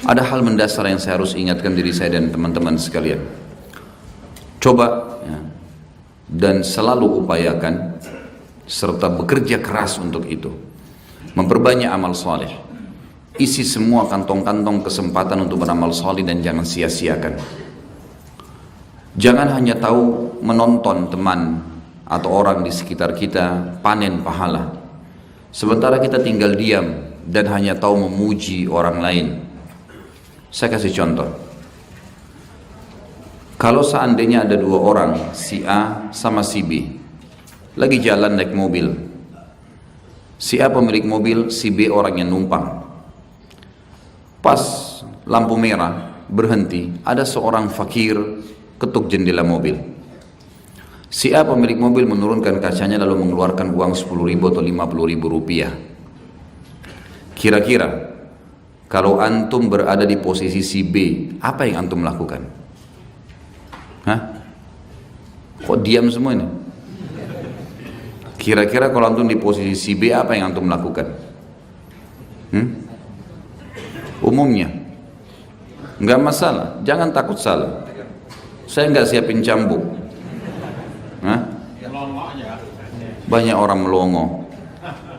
Ada hal mendasar yang saya harus ingatkan diri saya dan teman-teman sekalian. Coba ya, dan selalu upayakan serta bekerja keras untuk itu. Memperbanyak amal saleh. Isi semua kantong-kantong kesempatan untuk beramal saleh dan jangan sia-siakan. Jangan hanya tahu menonton teman atau orang di sekitar kita panen pahala, sementara kita tinggal diam dan hanya tahu memuji orang lain. Saya kasih contoh. Kalau seandainya ada dua orang, si A sama si B, lagi jalan naik mobil. Si A pemilik mobil, si B orang yang numpang. Pas lampu merah berhenti, ada seorang fakir ketuk jendela mobil. Si A pemilik mobil menurunkan kacanya lalu mengeluarkan uang 10.000 atau 50.000 rupiah. Kira-kira kalau antum berada di posisi si B, apa yang antum lakukan? Hah? Kok diam semua ini? Kira-kira kalau antum di posisi si B, apa yang antum lakukan? Umumnya nggak masalah, jangan takut salah. Saya nggak siapin cambuk. Hah? Banyak orang melongo.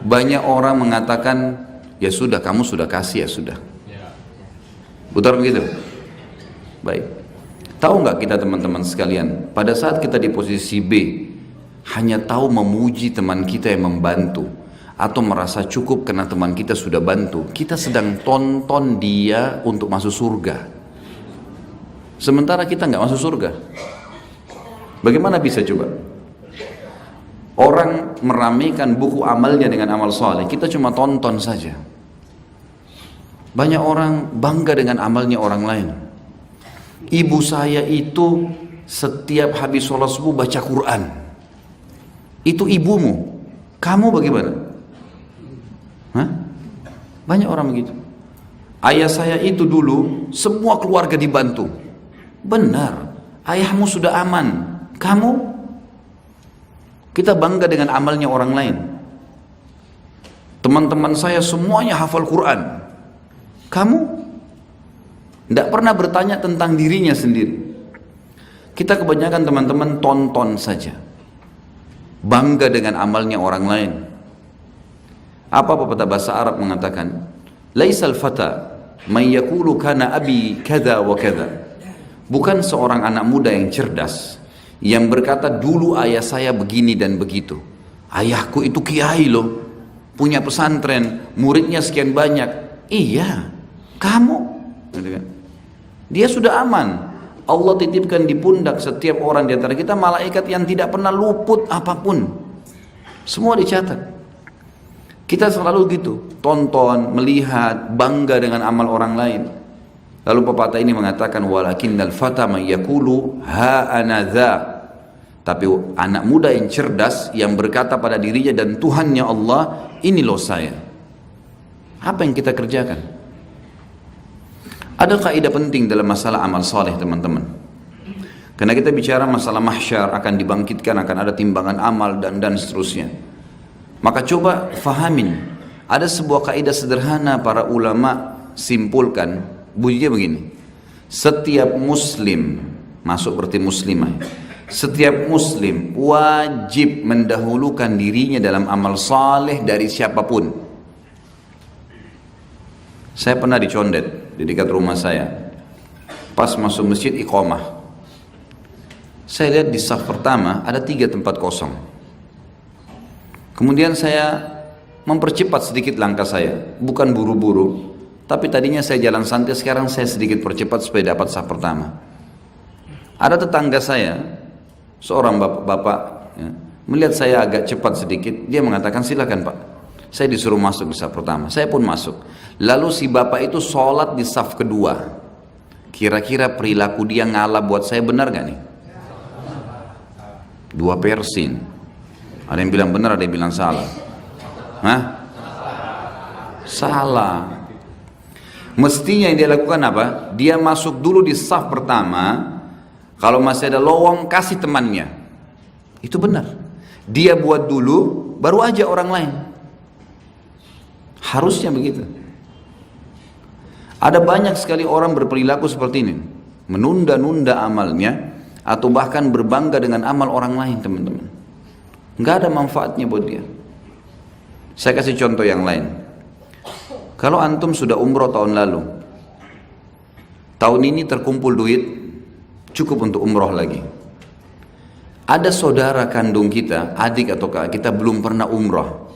Banyak orang mengatakan, ya sudah, kamu sudah kasih, ya sudah. Betul begitu? Baik. Tahu nggak kita teman-teman sekalian, pada saat kita di posisi B, hanya tahu memuji teman kita yang membantu, atau merasa cukup karena teman kita sudah bantu, kita sedang tonton dia untuk masuk surga. Sementara kita nggak masuk surga. Bagaimana bisa coba? Orang meramaikan buku amalnya dengan amal soleh, kita cuma tonton saja. Banyak orang bangga dengan amalnya orang lain. Ibu saya itu setiap habis sholat subuh baca Quran. Itu ibumu. Kamu bagaimana? Hah? Banyak orang begitu. Ayah saya itu dulu semua keluarga dibantu. Benar, ayahmu sudah aman. Kamu? Kita bangga dengan amalnya orang lain. Teman-teman saya semuanya hafal Quran. Kamu? Tidak pernah bertanya tentang dirinya sendiri. Kita kebanyakan teman-teman tonton saja. Bangga dengan amalnya orang lain. Apa pepatah bahasa Arab mengatakan? Laisal fata man yaqulu kana abi kada wa kada. Bukan seorang anak muda yang cerdas yang berkata dulu ayah saya begini dan begitu. Ayahku itu kiai loh, punya pesantren, muridnya sekian banyak. Iya, kamu. Dia sudah aman. Allah titipkan di pundak setiap orang di antara kita malaikat yang tidak pernah luput apapun. Semua dicatat. Kita selalu gitu, tonton, melihat, bangga dengan amal orang lain. Lalu pepatah ini mengatakan walakinnal fata man yaqulu ha ana dza. Tapi anak muda yang cerdas yang berkata pada dirinya dan Tuhannya Allah, ini loh saya. Apa yang kita kerjakan? Ada kaidah penting dalam masalah amal saleh, teman-teman. Karena kita bicara masalah mahsyar, akan dibangkitkan, akan ada timbangan amal dan seterusnya. Maka coba fahamin, ada sebuah kaidah sederhana para ulama simpulkan. Bunyinya begini, setiap muslim, masuk berarti muslimah, setiap muslim wajib mendahulukan dirinya dalam amal saleh dari siapapun. Saya pernah dicondet di dekat rumah saya, pas masuk masjid iqamah, saya lihat di saf pertama ada 3 tempat kosong. Kemudian saya mempercepat sedikit langkah saya, bukan buru-buru, tapi tadinya saya jalan santai, sekarang saya sedikit percepat supaya dapat saf pertama. Ada tetangga saya, seorang bapak-bapak, ya, melihat saya agak cepat sedikit, dia mengatakan silakan Pak. Saya disuruh masuk di saf pertama, saya pun masuk. Lalu si bapak itu sholat di saf kedua. Kira-kira perilaku dia ngalah buat saya benar gak nih? 2 persin. Ada yang bilang benar, ada yang bilang salah. Hah? Salah. Mestinya yang dia lakukan apa? Dia masuk dulu di saf pertama. Kalau masih ada lowong, kasih temannya. Itu benar. Dia buat dulu, baru aja orang lain. Harusnya begitu. Ada banyak sekali orang berperilaku seperti ini, menunda-nunda amalnya atau bahkan berbangga dengan amal orang lain, teman-teman. Nggak ada manfaatnya buat dia. Saya kasih contoh yang lain. Kalau antum sudah umroh tahun lalu, tahun ini terkumpul duit cukup untuk umroh lagi. Ada saudara kandung kita, adik atau kakak kita belum pernah umroh.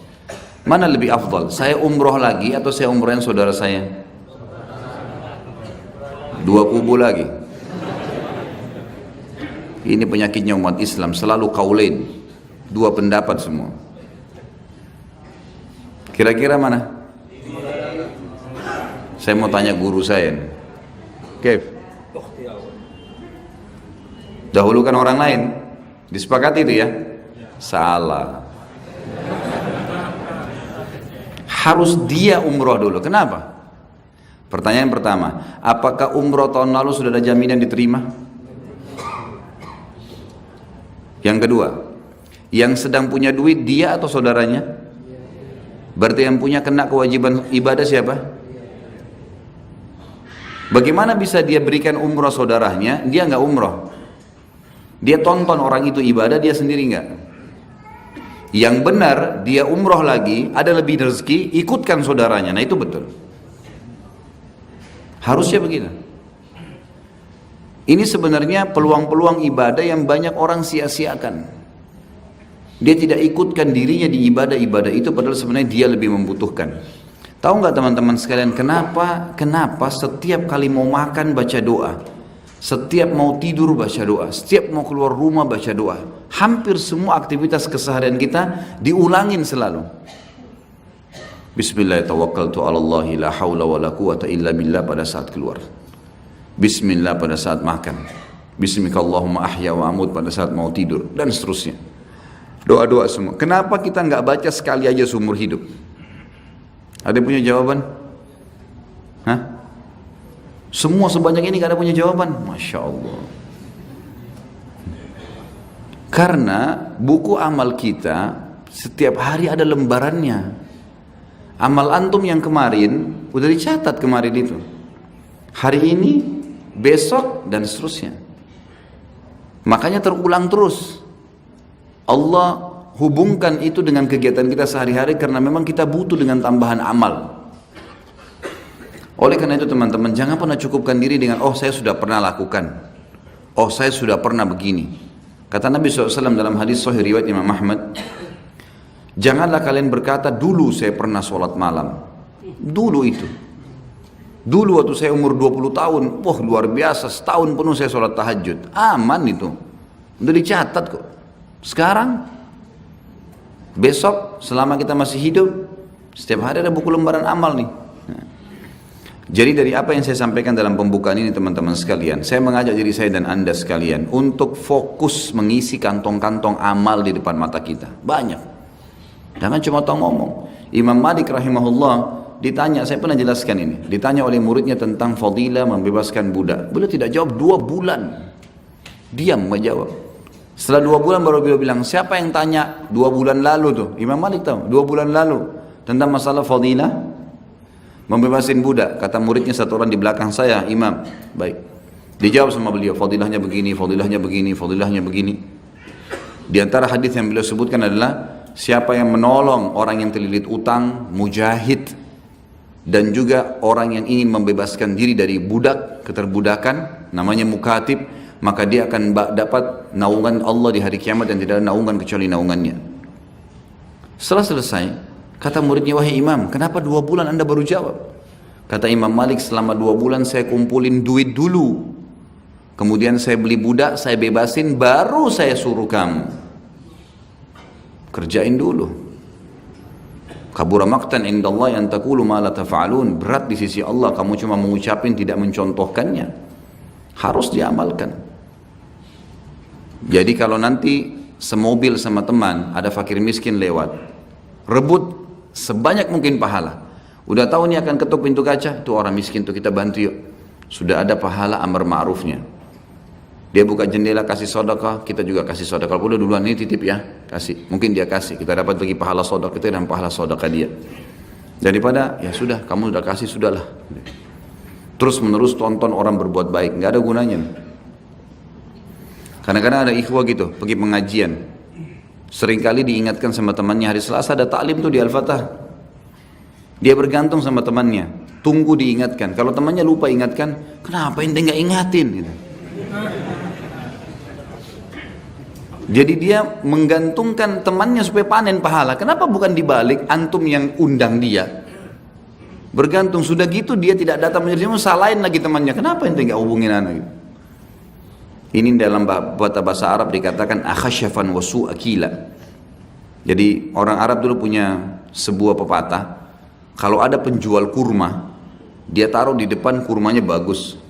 Mana lebih afdal? Saya umroh lagi atau saya umrohin saudara saya? Dua kubu lagi. Ini penyakitnya umat Islam, selalu kaulain, dua pendapat semua. Kira-kira mana? Saya mau tanya guru saya. Kev, dahulukan orang lain. Disepakati itu ya? Salah. Harus dia umroh dulu. Kenapa? Pertanyaan pertama, apakah umroh tahun lalu sudah ada jaminan diterima? Yang kedua, yang sedang punya duit dia atau saudaranya? Berarti yang punya kena kewajiban ibadah siapa? Bagaimana bisa dia berikan umroh saudaranya, dia nggak umroh? Dia tonton orang itu ibadah, dia sendiri nggak. Yang benar, dia umroh lagi, ada lebih rezeki, ikutkan saudaranya. Nah itu betul. Harusnya begitu. Ini sebenarnya peluang-peluang ibadah yang banyak orang sia-siakan. Dia tidak ikutkan dirinya di ibadah-ibadah itu, padahal sebenarnya dia lebih membutuhkan. Tahu nggak teman-teman sekalian, kenapa setiap kali mau makan baca doa, setiap mau tidur baca doa, setiap mau keluar rumah baca doa. Hampir semua aktivitas keseharian kita diulangin selalu. Bismillah tawakkaltu 'ala Allah la haula wala quwata illa billah pada saat keluar. Bismillah pada saat makan. Bismikallahumma ahya wa amut pada saat mau tidur, dan seterusnya. Doa-doa semua. Kenapa kita nggak baca sekali aja seumur hidup? Ada yang punya jawaban? Hah? Semua sebanyak ini gak ada punya jawaban? Masya Allah. Karena buku amal kita setiap hari ada lembarannya. Amal antum yang kemarin udah dicatat kemarin itu. Hari ini, besok, dan seterusnya. Makanya terulang terus. Allah hubungkan itu dengan kegiatan kita sehari-hari karena memang kita butuh dengan tambahan amal. Oleh karena itu teman-teman, jangan pernah cukupkan diri dengan oh saya sudah pernah lakukan, oh saya sudah pernah begini. Kata Nabi SAW dalam hadis sahih riwayat Imam Ahmad, janganlah kalian berkata dulu saya pernah sholat malam. Dulu itu, dulu waktu saya umur 20 tahun, wah luar biasa, setahun penuh saya sholat tahajud. Aman itu, udah dicatat kok. Sekarang, besok, selama kita masih hidup, setiap hari ada buku lembaran amal nih. Jadi dari apa yang saya sampaikan dalam pembukaan ini teman-teman sekalian, saya mengajak diri saya dan anda sekalian untuk fokus mengisi kantong-kantong amal di depan mata kita. Banyak. Jangan cuma tahu ngomong. Imam Malik rahimahullah ditanya, saya pernah jelaskan ini, ditanya oleh muridnya tentang fadilah membebaskan budak. Beliau tidak jawab 2 bulan. Diam menjawab. Setelah 2 bulan baru beliau bilang, siapa yang tanya 2 bulan lalu tuh? Imam Malik tahu, 2 bulan lalu tentang masalah fadilah membebasin budak. Kata muridnya satu orang di belakang saya, Imam, baik. Dijawab sama beliau, fadilahnya begini, fadilahnya begini, fadilahnya begini. Di antara hadis yang beliau sebutkan adalah siapa yang menolong orang yang terlilit utang, mujahid, dan juga orang yang ingin membebaskan diri dari budak, keterbudakan, namanya mukatib, maka dia akan dapat naungan Allah di hari kiamat dan tidak ada naungan kecuali naungannya. Setelah selesai, kata muridnya, wahai Imam, kenapa 2 bulan anda baru jawab? Kata Imam Malik, selama 2 bulan saya kumpulin duit dulu. Kemudian saya beli budak, saya bebasin, baru saya suruh kamu. Kerjain dulu. Kabura maqtan indallah yang taqulu ma la taf'alun. Berat di sisi Allah, kamu cuma mengucapin tidak mencontohkannya. Harus diamalkan. Jadi kalau nanti semobil sama teman, ada fakir miskin lewat, rebut sebanyak mungkin pahala. Udah tahu nih akan ketuk pintu kaca, tuh orang miskin tuh kita bantu yuk. Sudah ada pahala amar ma'rufnya. Dia buka jendela kasih sedekah, kita juga kasih sedekah. Kalau udah duluan ini titip ya, kasih. Mungkin dia kasih, kita dapat lagi pahala sedekah kita dan pahala sedekah dia. Daripada ya sudah, kamu udah kasih sudahlah. terus menerus tonton orang berbuat baik, nggak ada gunanya. Kadang-kadang ada ikhwah gitu, pergi pengajian, seringkali diingatkan sama temannya, hari Selasa ada taklim tuh di Al-Fatah. Dia bergantung sama temannya, tunggu diingatkan. Kalau temannya lupa ingatkan, kenapa ente nggak ingatin? Gitu. Jadi dia menggantungkan temannya supaya panen pahala. Kenapa bukan dibalik, antum yang undang dia? Bergantung, sudah gitu dia tidak datang menjadi salahin lagi temannya. Kenapa ente nggak hubungin anak? Gitu. Ini dalam bahasa Arab dikatakan akhashafan wa su'akila. Jadi orang Arab dulu punya sebuah pepatah, kalau ada penjual kurma, dia taruh di depan kurmanya bagus,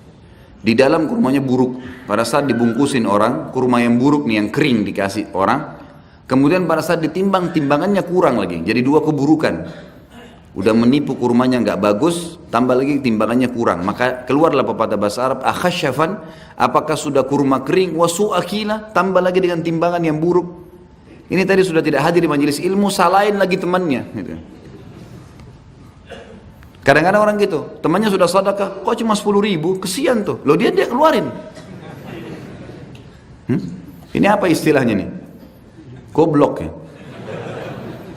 di dalam kurmanya buruk. Pada saat dibungkusin orang, kurma yang buruk nih, yang kering dikasih orang, kemudian pada saat ditimbang, timbangannya kurang lagi, jadi dua keburukan. Udah menipu kurmanya nggak bagus, tambah lagi timbangannya kurang. Maka keluarlah pepatah bahasa Arab, akhashafan, apakah sudah kurma kering, wasu'akila, tambah lagi dengan timbangan yang buruk. Ini tadi sudah tidak hadir di majelis ilmu, salahin lagi temannya. Gitu. Kadang-kadang orang gitu, temannya sudah sedekah, kok cuma 10.000, kesian tuh. Loh dia keluarin. Ini apa istilahnya nih? Goblok ya.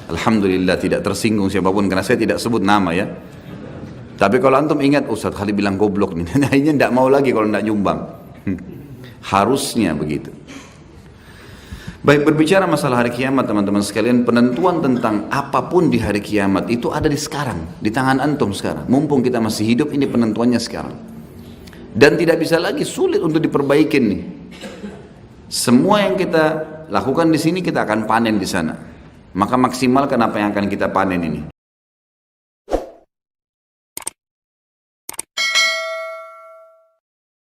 Alhamdulillah tidak tersinggung siapapun karena saya tidak sebut nama ya. Tapi kalau antum ingat Ustaz Khalid bilang goblok nih, akhirnya tidak mau lagi kalau tidak nyumbang. Harusnya begitu. Baik, berbicara masalah hari kiamat teman-teman sekalian, penentuan tentang apapun di hari kiamat itu ada di sekarang, di tangan antum sekarang. Mumpung kita masih hidup, ini penentuannya sekarang. Dan tidak bisa lagi, sulit untuk diperbaikin nih. Semua yang kita lakukan di sini kita akan panen di sana. Maka maksimalkan apa yang akan kita panen ini.